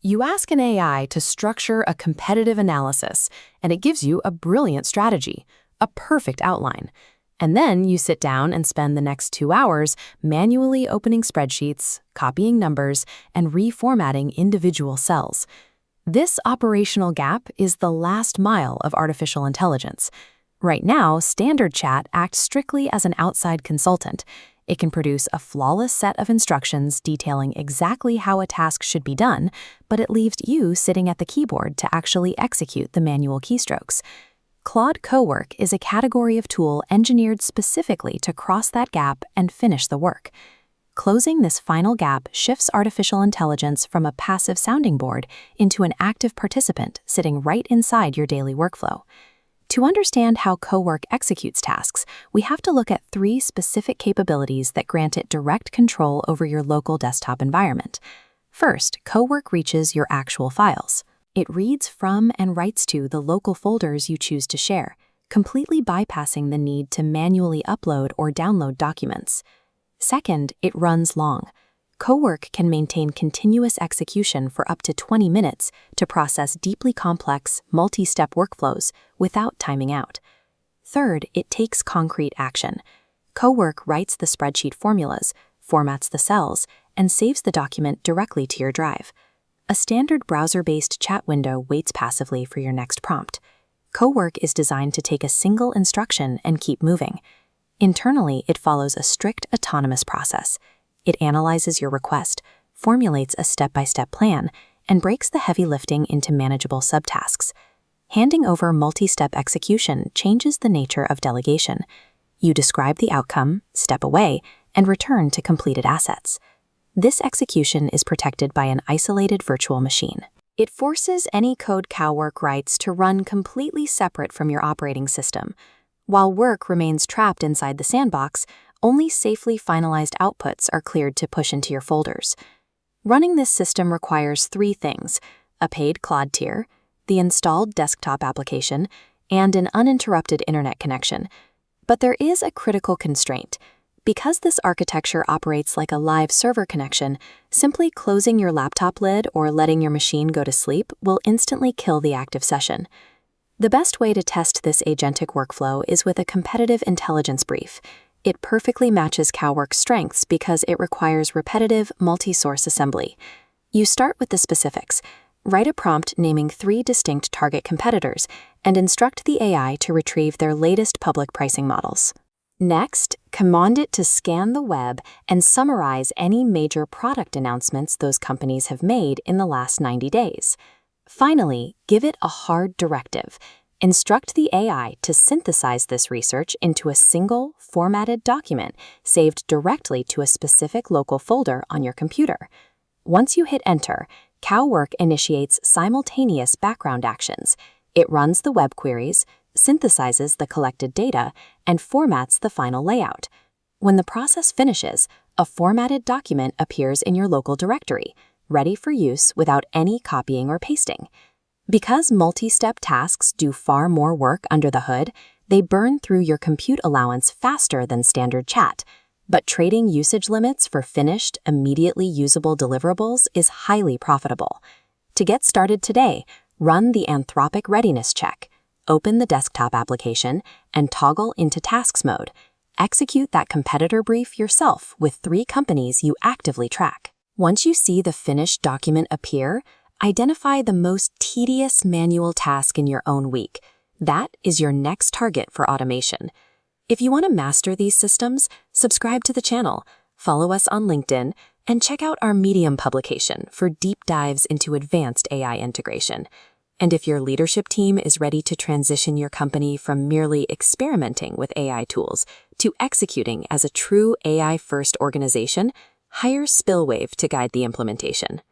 You ask an AI to structure a competitive analysis, and it gives you a brilliant strategy, a perfect outline. And then you sit down and spend the next 2 hours manually opening spreadsheets, copying numbers, and reformatting individual cells. This operational gap is the last mile of artificial intelligence. Right now, standard chat acts strictly as an outside consultant. It can produce a flawless set of instructions detailing exactly how a task should be done, but it leaves you sitting at the keyboard to actually execute the manual keystrokes. Claude Cowork is a category of tool engineered specifically to cross that gap and finish the work. Closing this final gap shifts artificial intelligence from a passive sounding board into an active participant sitting right inside your daily workflow. To understand how Cowork executes tasks, we have to look at 3 specific capabilities that grant it direct control over your local desktop environment. First, Cowork reaches your actual files. It reads from and writes to the local folders you choose to share, completely bypassing the need to manually upload or download documents. Second, it runs long. Cowork can maintain continuous execution for up to 20 minutes to process deeply complex, multi-step workflows without timing out. Third, it takes concrete action. Cowork writes the spreadsheet formulas, formats the cells, and saves the document directly to your drive. A standard browser-based chat window waits passively for your next prompt. Cowork is designed to take a single instruction and keep moving. Internally, it follows a strict autonomous process. It analyzes your request, formulates a step-by-step plan, and breaks the heavy lifting into manageable subtasks. Handing over multi-step execution changes the nature of delegation. You describe the outcome, step away, and return to completed assets. This execution is protected by an isolated virtual machine. It forces any code Cowork writes to run completely separate from your operating system. While work remains trapped inside the sandbox, only safely finalized outputs are cleared to push into your folders. Running this system requires 3 things: a paid Claude tier, the installed desktop application, and an uninterrupted internet connection. But there is a critical constraint. Because this architecture operates like a live server connection, simply closing your laptop lid or letting your machine go to sleep will instantly kill the active session. The best way to test this agentic workflow is with a competitive intelligence brief. It perfectly matches Cowork's strengths because it requires repetitive, multi-source assembly. You start with the specifics. Write a prompt naming 3 distinct target competitors and instruct the AI to retrieve their latest public pricing models. Next, command it to scan the web and summarize any major product announcements those companies have made in the last 90 days. Finally, give it a hard directive. Instruct the AI to synthesize this research into a single, formatted document saved directly to a specific local folder on your computer. Once you hit enter, Cowork initiates simultaneous background actions. It runs the web queries, synthesizes the collected data, and formats the final layout. When the process finishes, a formatted document appears in your local directory, ready for use without any copying or pasting. Because multi-step tasks do far more work under the hood, they burn through your compute allowance faster than standard chat. But trading usage limits for finished, immediately usable deliverables is highly profitable. To get started today, run the Anthropic readiness check. Open the desktop application and toggle into tasks mode. Execute that competitor brief yourself with 3 companies you actively track. Once you see the finished document appear, identify the most tedious manual task in your own week. That is your next target for automation. If you want to master these systems, subscribe to the channel, follow us on LinkedIn, and check out our Medium publication for deep dives into advanced AI integration. And if your leadership team is ready to transition your company from merely experimenting with AI tools to executing as a true AI-first organization, hire Spillwave to guide the implementation.